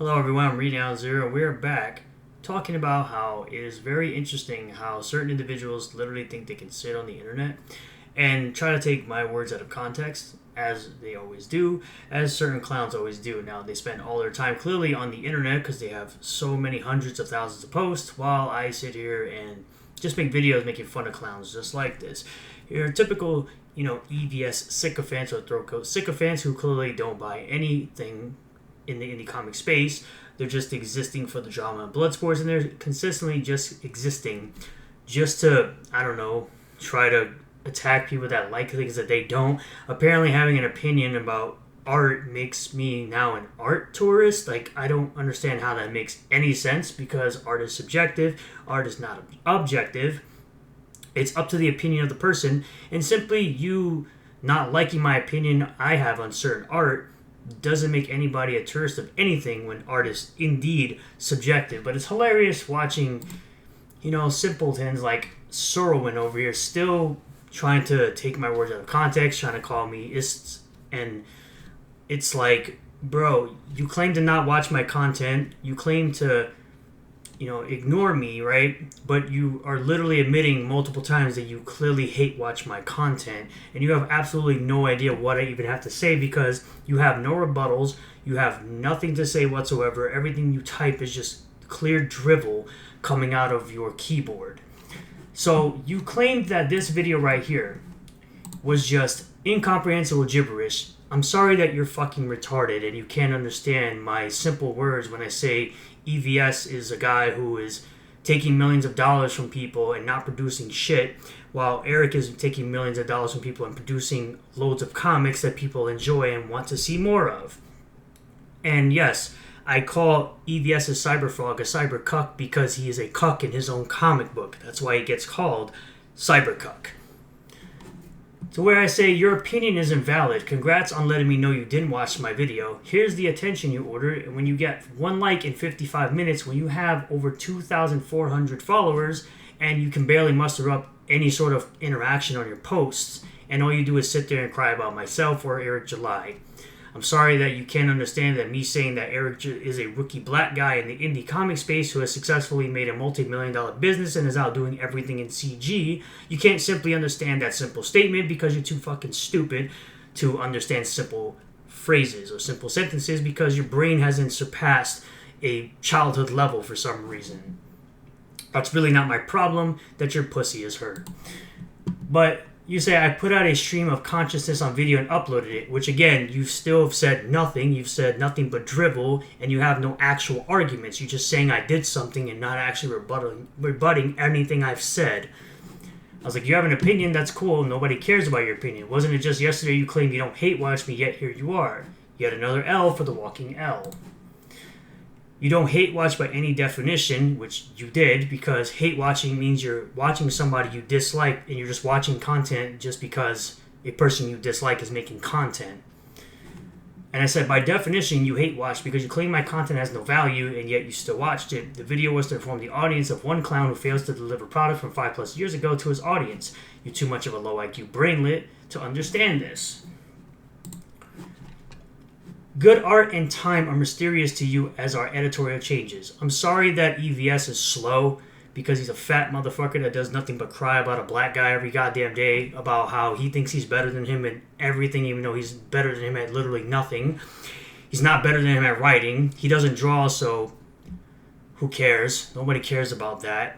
Hello everyone, I'm Reading Out Zero. We're back talking about how it is very interesting how certain individuals literally think they can sit on the internet and try to take my words out of context, as they always do, as certain clowns always do. Now, they spend all their time clearly on the internet because they have so many hundreds of thousands of posts, while I sit here and just make videos making fun of clowns just like this. Your typical, EVS sycophants or throat coat sycophants who clearly don't buy anything in the indie comic space. They're just existing for the drama and blood sports, and they're consistently just existing just to, try to attack people that like things that they don't. Apparently having an opinion about art makes me now an art tourist. Like, I don't understand how that makes any sense, because art is subjective, art is not objective. It's up to the opinion of the person, and simply you not liking my opinion I have on certain art doesn't make anybody a tourist of anything when art is indeed subjective. But it's hilarious watching, simpletons like Sorrowin over here still trying to take my words out of context, trying to call me ists, and it's like, bro, you claim to not watch my content, you claim to, ignore me, right? But you are literally admitting multiple times that you clearly hate watch my content, and you have absolutely no idea what I even have to say, because you have no rebuttals, you have nothing to say whatsoever. Everything you type is just clear drivel coming out of your keyboard. So you claimed that this video right here was just incomprehensible gibberish. I'm sorry that you're fucking retarded and you can't understand my simple words when I say EVS is a guy who is taking millions of dollars from people and not producing shit, while Eric is taking millions of dollars from people and producing loads of comics that people enjoy and want to see more of. And yes, I call EVS a cyberfrog a cybercuck because he is a cuck in his own comic book. That's why he gets called cybercuck. To where I say, your opinion is invalid. Congrats on letting me know you didn't watch my video. Here's the attention you ordered, and when you get 1 like in 55 minutes, when you have over 2,400 followers, and you can barely muster up any sort of interaction on your posts, and all you do is sit there and cry about myself or Eric July. I'm sorry that you can't understand that me saying that Eric is a rookie black guy in the indie comic space who has successfully made a multi-million-dollar business and is out doing everything in CG. You can't simply understand that simple statement because you're too fucking stupid to understand simple phrases or simple sentences, because your brain hasn't surpassed a childhood level for some reason. That's really not my problem that your pussy is hurt. But you say I put out a stream of consciousness on video and uploaded it, which again, you still have said nothing. You've said nothing but drivel, and you have no actual arguments. You're just saying I did something and not actually rebutting anything I've said. I was like, you have an opinion, that's cool. Nobody cares about your opinion. Wasn't it just yesterday you claimed you don't hate watch me, yet here you are. Yet another L for the walking L. You don't hate watch by any definition, which you did, because hate watching means you're watching somebody you dislike and you're just watching content just because a person you dislike is making content. And I said, by definition, you hate watch because you claim my content has no value and yet you still watched it. The video was to inform the audience of one clown who fails to deliver product from 5+ years ago to his audience. You're too much of a low IQ brainlet to understand this. Good art and time are mysterious to you as our editorial changes. I'm sorry that EVS is slow because he's a fat motherfucker that does nothing but cry about a black guy every goddamn day about how he thinks he's better than him at everything, even though he's better than him at literally nothing. He's not better than him at writing. He doesn't draw, so who cares? Nobody cares about that.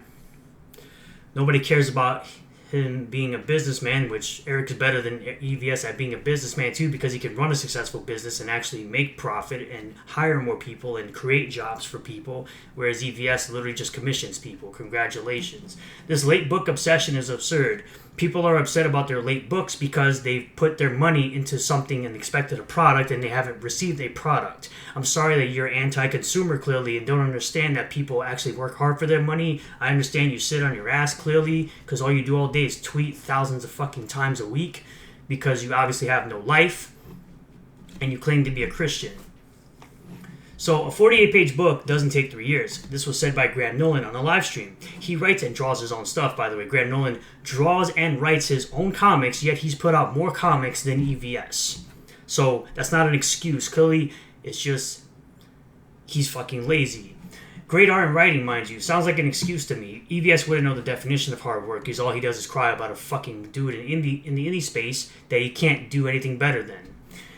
Nobody cares about him being a businessman, which Eric is better than EVS at being a businessman too, because he can run a successful business and actually make profit and hire more people and create jobs for people, whereas EVS literally just commissions people. Congratulations. This late book obsession is absurd. People are upset about their late books because they've put their money into something and expected a product and they haven't received a product. I'm sorry that you're anti-consumer clearly and don't understand that people actually work hard for their money. I understand you sit on your ass clearly because all you do all day is tweet thousands of fucking times a week because you obviously have no life and you claim to be a Christian. So a 48-page book doesn't take 3 years. This was said by Graham Nolan on a live stream. He writes and draws his own stuff, by the way. Graham Nolan draws and writes his own comics, yet he's put out more comics than EVS. So that's not an excuse. Clearly, it's just he's fucking lazy. Great art and writing, mind you. Sounds like an excuse to me. EVS wouldn't know the definition of hard work, because all he does is cry about a fucking dude in the indie space that he can't do anything better than.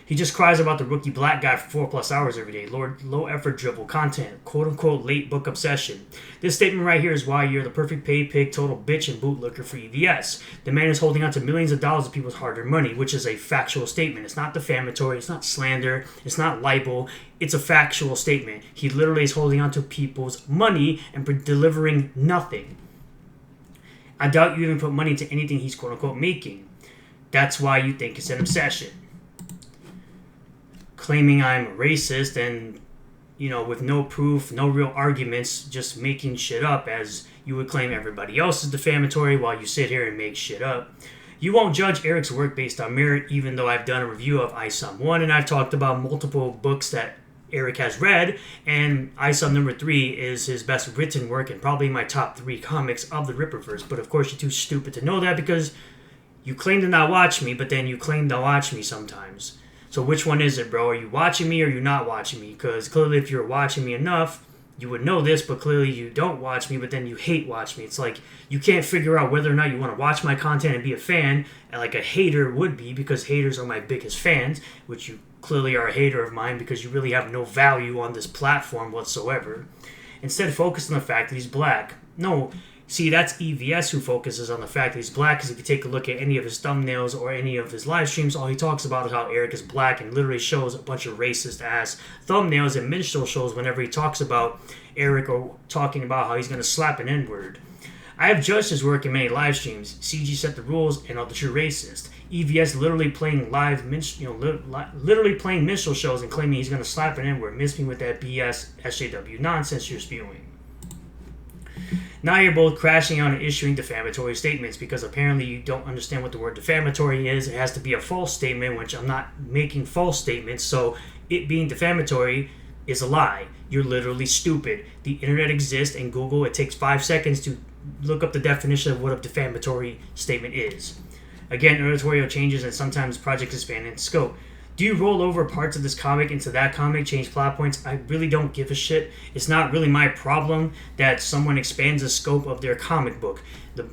He just cries about the rookie black guy for 4+ hours every day. Low effort dribble content. Quote unquote late book obsession. This statement right here is why you're the perfect pay pig, total bitch, and bootlicker for EVS. The man is holding on to millions of dollars of people's hard earned money, which is a factual statement. It's not defamatory. It's not slander. It's not libel. It's a factual statement. He literally is holding on to people's money and delivering nothing. I doubt you even put money into anything he's quote unquote making. That's why you think it's an obsession. Claiming I'm racist and, with no proof, no real arguments, just making shit up as you would claim everybody else is defamatory while you sit here and make shit up. You won't judge Eric's work based on merit, even though I've done a review of ISOM 1 and I've talked about multiple books that Eric has read, and ISOM number 3 is his best written work and probably my top 3 comics of the Rippaverse. But of course you're too stupid to know that because you claim to not watch me, but then you claim to watch me sometimes. So which one is it, bro? Are you watching me or are you not watching me? Because clearly if you're watching me enough, you would know this, but clearly you don't watch me, but then you hate watch me. It's like you can't figure out whether or not you want to watch my content and be a fan, and like a hater would be, because haters are my biggest fans, which you clearly are a hater of mine because you really have no value on this platform whatsoever. Instead, focus on the fact that he's black. No, see, that's EVS who focuses on the fact that he's black, because if you take a look at any of his thumbnails or any of his live streams, all he talks about is how Eric is black and literally shows a bunch of racist-ass thumbnails and minstrel shows whenever he talks about Eric or talking about how he's going to slap an N-word. I have judged his work in many live streams. CG set the rules and all the true racist. EVS literally playing literally playing minstrel shows and claiming he's going to slap an N-word. Miss me with that BS SJW nonsense you're spewing. Now you're both crashing out and issuing defamatory statements because apparently you don't understand what the word defamatory is. It has to be a false statement, which I'm not making false statements, so it being defamatory is a lie. You're literally stupid. The internet exists, and Google, it takes 5 seconds to look up the definition of what a defamatory statement is. Again, editorial changes and sometimes projects expand in scope. Do you roll over parts of this comic into that comic, change plot points? I really don't give a shit. It's not really my problem that someone expands the scope of their comic book.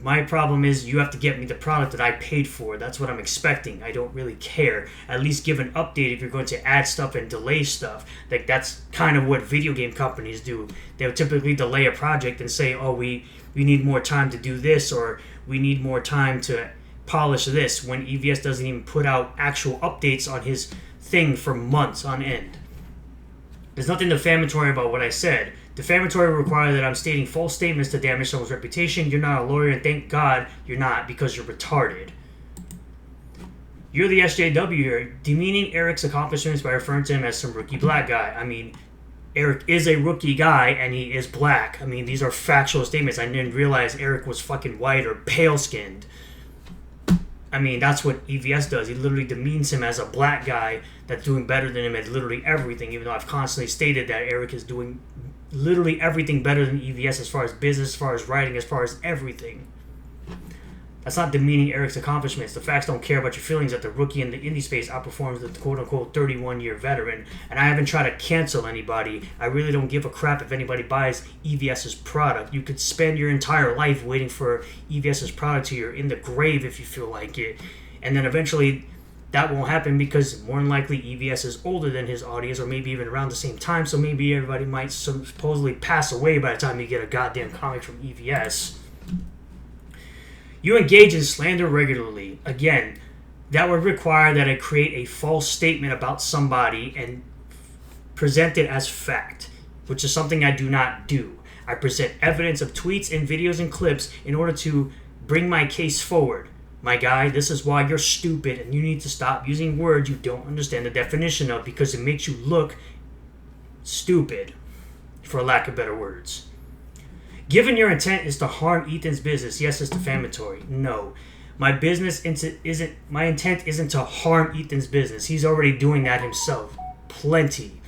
My problem is you have to get me the product that I paid for. That's what I'm expecting. I don't really care. At least give an update if you're going to add stuff and delay stuff. Like, that's kind of what video game companies do. They'll typically delay a project and say, oh, we need more time to do this, or we need more time to polish this, when EVS doesn't even put out actual updates on his thing for months on end. There's nothing defamatory about what I said. Defamatory will require that I'm stating false statements to damage someone's reputation. You're not a lawyer, and thank God you're not, because you're retarded. You're the SJW here, demeaning Eric's accomplishments by referring to him as some rookie black guy. I mean, Eric is a rookie guy, and he is black. I mean, these are factual statements. I didn't realize Eric was fucking white or pale-skinned. I mean, that's what EVS does. He literally demeans him as a black guy that's doing better than him at literally everything, even though I've constantly stated that Eric is doing literally everything better than EVS as far as business, as far as writing, as far as everything. That's not demeaning Eric's accomplishments. The facts don't care about your feelings that the rookie in the indie space outperforms the quote-unquote 31-year veteran. And I haven't tried to cancel anybody. I really don't give a crap if anybody buys EVS's product. You could spend your entire life waiting for EVS's product till you're in the grave if you feel like it. And then eventually that won't happen because more than likely EVS is older than his audience, or maybe even around the same time. So maybe everybody might supposedly pass away by the time you get a goddamn comic from EVS. You engage in slander regularly. Again, that would require that I create a false statement about somebody and present it as fact, which is something I do not do. I present evidence of tweets and videos and clips in order to bring my case forward. My guy, this is why you're stupid, and you need to stop using words you don't understand the definition of, because it makes you look stupid, for lack of better words. Given your intent is to harm Ethan's business, yes, it's defamatory. No. My intent isn't to harm Ethan's business. He's already doing that himself. Plenty.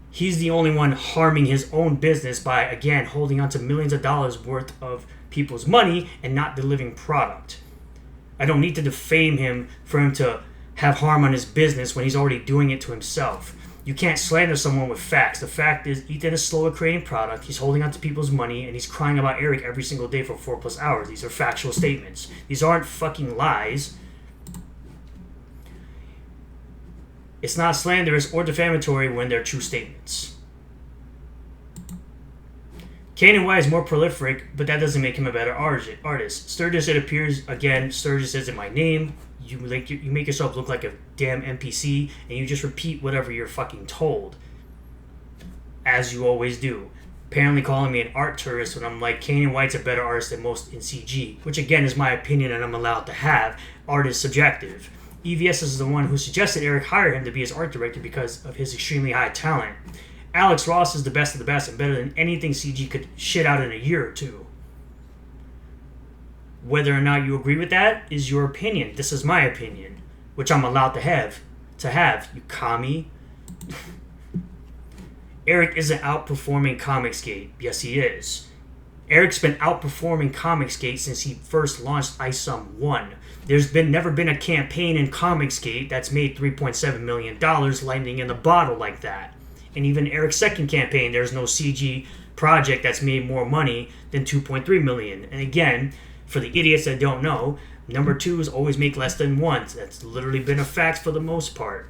He's the only one harming his own business by, again, holding on to millions of dollars worth of people's money and not delivering product. I don't need to defame him for him to have harm on his business when he's already doing it to himself. You can't slander someone with facts. The fact is, Ethan is slow at creating product. He's holding on to people's money, and he's crying about Eric every single day for 4+ hours. These are factual statements. These aren't fucking lies. It's not slanderous or defamatory when they're true statements. Kanan White is more prolific, but that doesn't make him a better artist. Sturgis, it appears, again, Sturgis isn't my name. You make yourself look like a damn NPC, and you just repeat whatever you're fucking told. As you always do. Apparently calling me an art tourist when I'm like, Kanan White's a better artist than most in CG. Which again is my opinion and I'm allowed to have. Art is subjective. EVS is the one who suggested Eric hire him to be his art director because of his extremely high talent. Alex Ross is the best of the best and better than anything CG could shit out in a year or two. Whether or not you agree with that is your opinion. This is my opinion, which I'm allowed to have, you commie. Eric isn't outperforming ComicsGate. Yes, he is. Eric's been outperforming ComicsGate since he first launched ISOM 1. There's never been a campaign in ComicsGate that's made $3.7 million lightning in the bottle like that. And even Eric's second campaign, there's no CG project that's made more money than $2.3 million. And again, for the idiots that don't know, number 2s always make less than 1. That's literally been a fact for the most part.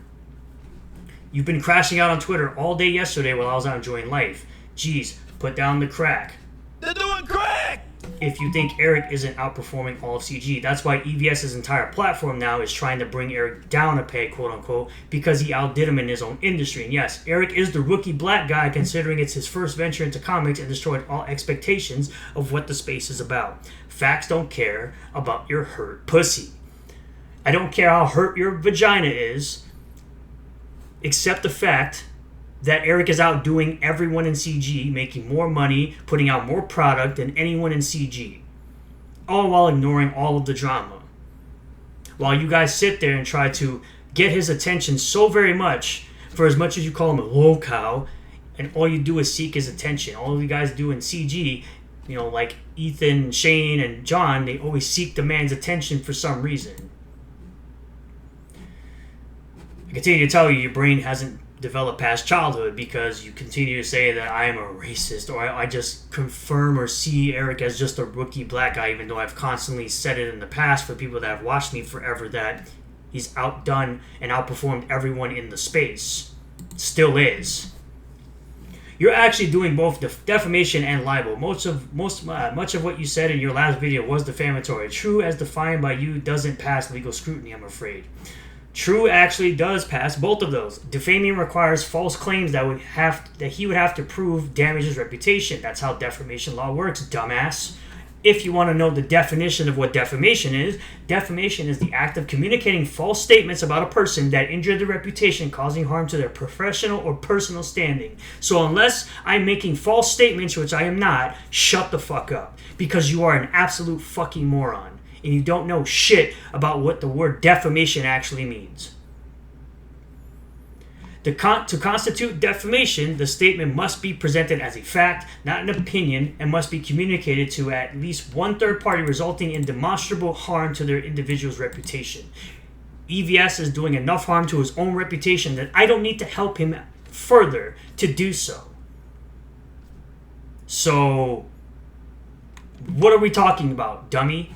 You've been crashing out on Twitter all day yesterday while I was out enjoying life. Jeez, put down the crack. They're doing crack! If you think Eric isn't outperforming all of CG, that's why EVS's entire platform now is trying to bring Eric down a peg, quote unquote, because he outdid him in his own industry. And yes, Eric is the rookie black guy considering it's his first venture into comics and destroyed all expectations of what the space is about. Facts don't care about your hurt pussy. I don't care how hurt your vagina is, except the fact that Eric is outdoing everyone in CG, making more money, putting out more product than anyone in CG. All while ignoring all of the drama. While you guys sit there and try to get his attention so very much, for as much as you call him a lolcow, and all you do is seek his attention. All you guys do in CG, like Ethan, Shane, and John, they always seek the man's attention for some reason. I continue to tell you, your brain hasn't developed past childhood because you continue to say that I am a racist, or I just confirm or see Eric as just a rookie black guy, even though I've constantly said it in the past for people that have watched me forever that he's outdone and outperformed everyone in the space. Still is. You're actually doing both defamation and libel. Much of what you said in your last video was defamatory. True as defined by you doesn't pass legal scrutiny, I'm afraid. True actually does pass both of those. Defaming requires false claims that he would have to prove damage his reputation. That's how defamation law works, dumbass. If you want to know the definition of what defamation is the act of communicating false statements about a person that injure their reputation, causing harm to their professional or personal standing. So unless I'm making false statements, which I am not, shut the fuck up. Because you are an absolute fucking moron. And you don't know shit about what the word defamation actually means. To constitute defamation, the statement must be presented as a fact, not an opinion, and must be communicated to at least one third party, resulting in demonstrable harm to their individual's reputation. EVS is doing enough harm to his own reputation that I don't need to help him further to do so. So, what are we talking about, dummy?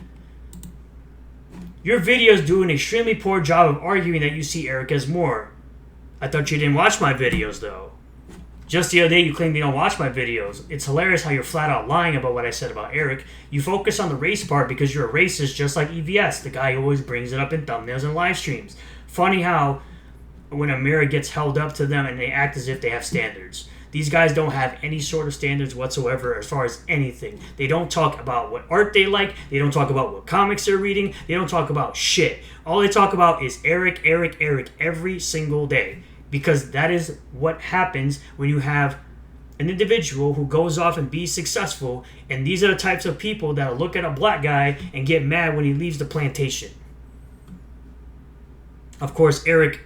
Your videos do an extremely poor job of arguing that you see Eric as more. I thought you didn't watch my videos, though. Just the other day, you claimed you don't watch my videos. It's hilarious how you're flat out lying about what I said about Eric. You focus on the race part because you're a racist just like EVS, the guy who always brings it up in thumbnails and live streams. Funny how when a mirror gets held up to them and they act as if they have standards. These guys don't have any sort of standards whatsoever as far as anything. They don't talk about what art they like. They don't talk about what comics they're reading. They don't talk about shit. All they talk about is Eric, Eric, Eric every single day. Because that is what happens when you have an individual who goes off and be successful. And these are the types of people that look at a black guy and get mad when he leaves the plantation. Of course, Eric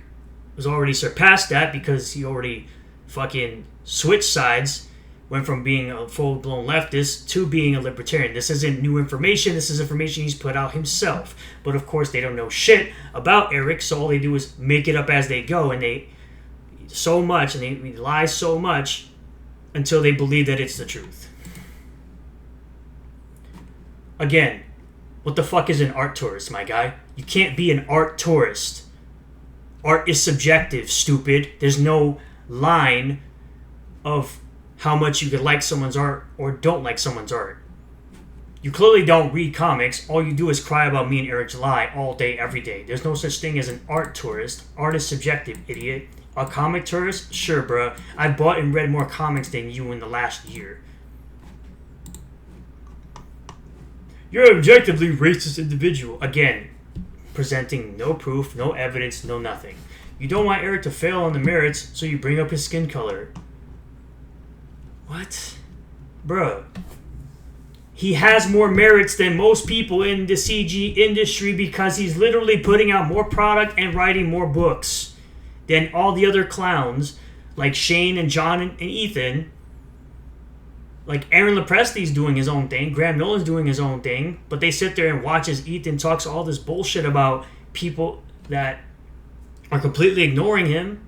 was already surpassed that because he already fucking switched sides, went from being a full-blown leftist to being a libertarian. This isn't new information. This is information he's put out himself. But of course, they don't know shit about Eric, so all they do is make it up as they go, and so much and they lie so much until they believe that it's the truth. Again, what the fuck is an art tourist, my guy? You can't be an art tourist. Art is subjective, stupid. There's no line of how much you could like someone's art or don't like someone's art. You clearly don't read comics. All you do is cry about me and Eric July all day, every day. There's no such thing as an art tourist. Art is subjective, idiot. A comic tourist? Sure, bruh. I bought and read more comics than you in the last year. You're an objectively racist individual. Again, presenting no proof, no evidence, no nothing. You don't want Eric to fail on the merits, so you bring up his skin color. What? Bruh. He has more merits than most people in the CG industry because he's literally putting out more product and writing more books than all the other clowns like Shane and John and Ethan. Like Aaron Lepresti's doing his own thing, Graham Nolan's doing his own thing, but they sit there and watch as Ethan talks all this bullshit about people that are completely ignoring him.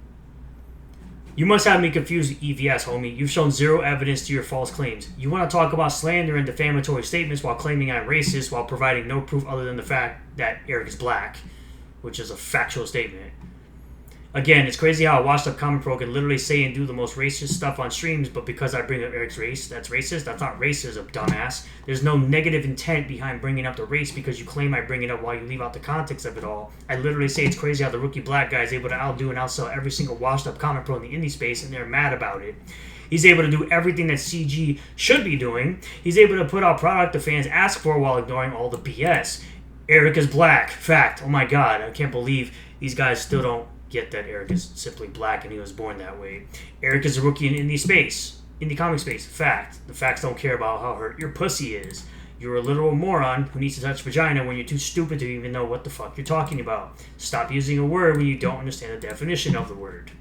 You must have me confused with EVS, homie. You've shown zero evidence to your false claims. You want to talk about slander and defamatory statements while claiming I'm racist while providing no proof other than the fact that Eric is black, which is a factual statement. Again, it's crazy how a washed-up comic pro can literally say and do the most racist stuff on streams, but because I bring up Eric's race, that's racist? That's not racism, dumbass. There's no negative intent behind bringing up the race because you claim I bring it up while you leave out the context of it all. I literally say it's crazy how the rookie black guy is able to outdo and outsell every single washed-up comic pro in the indie space, and they're mad about it. He's able to do everything that CG should be doing. He's able to put out product the fans ask for while ignoring all the BS. Eric is black. Fact. Oh my god, I can't believe these guys still don't get that Eric is simply black and he was born that way. Eric is a rookie in indie comic space. Fact. The facts don't care about how hurt your pussy is. You're a literal moron who needs to touch vagina when you're too stupid to even know what the fuck you're talking about. Stop using a word when you don't understand the definition of the word.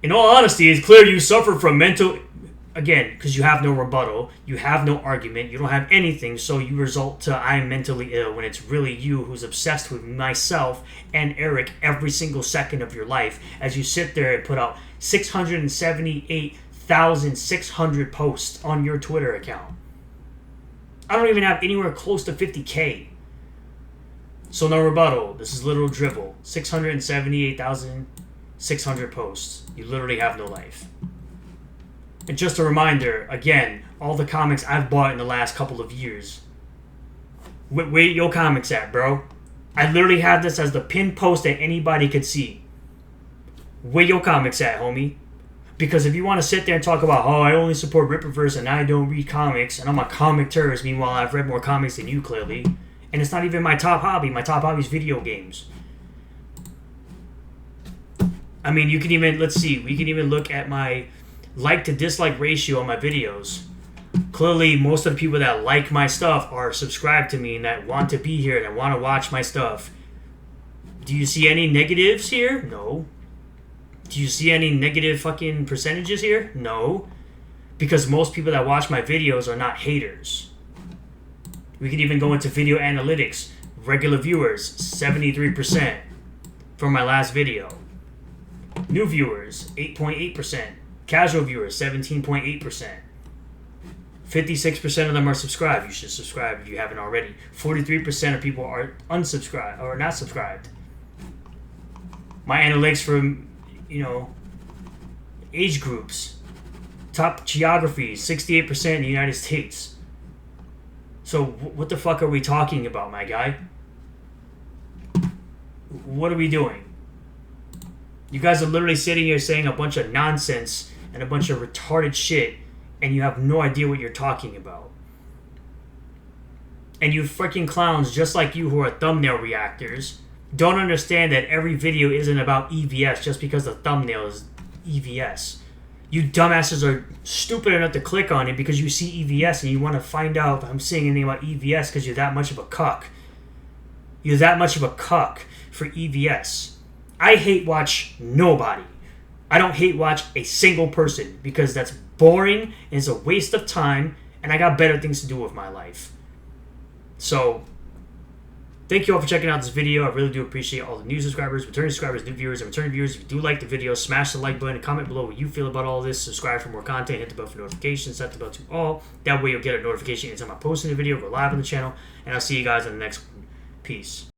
In all honesty, it's clear you suffer from mental... Again, because you have no rebuttal, you have no argument, you don't have anything, so you result to I'm mentally ill when it's really you who's obsessed with myself and Eric every single second of your life as you sit there and put out 678,600 posts on your Twitter account. I don't even have anywhere close to 50K. So no rebuttal. This is literal drivel. 678,600 posts. You literally have no life. And just a reminder, again, all the comics I've bought in the last couple of years. Where your comics at, bro? I literally have this as the pinned post that anybody could see. Where your comics at, homie? Because if you want to sit there and talk about, oh, I only support Rippaverse and I don't read comics and I'm a comic tourist, meanwhile I've read more comics than you, clearly. And it's not even my top hobby. My top hobby is video games. I mean, you can even, let's see, we can even look at my like to dislike ratio on my videos. Clearly, most of the people that like my stuff are subscribed to me and that want to be here and that want to watch my stuff. Do you see any negatives here? No. Do you see any negative fucking percentages here? No. Because most people that watch my videos are not haters. We could even go into video analytics. Regular viewers, 73% from my last video. New viewers, 8.8%. Casual viewers, 17.8%. 56% of them are subscribed. You should subscribe if you haven't already. 43% of people are unsubscribed or not subscribed. My analytics from, age groups. Top geographies, 68% in the United States. So what the fuck are we talking about, my guy? What are we doing? You guys are literally sitting here saying a bunch of nonsense and a bunch of retarded shit, and you have no idea what you're talking about. And you freaking clowns, just like you who are thumbnail reactors, don't understand that every video isn't about EVS just because the thumbnail is EVS. You dumbasses are stupid enough to click on it because you see EVS and you want to find out if I'm saying anything about EVS because you're that much of a cuck. You're that much of a cuck for EVS. I hate watch nobody. I don't hate watch a single person because that's boring and it's a waste of time and I got better things to do with my life. So, Thank you all for checking out this video. I really do appreciate all the new subscribers, returning subscribers, new viewers, and returning viewers. If you do like the video, smash the like button and comment below what you feel about all this. Subscribe for more content. Hit the bell for notifications. Set the bell to all. That way you'll get a notification anytime I post a new video, go live on the channel. And I'll see you guys on the next one. Peace.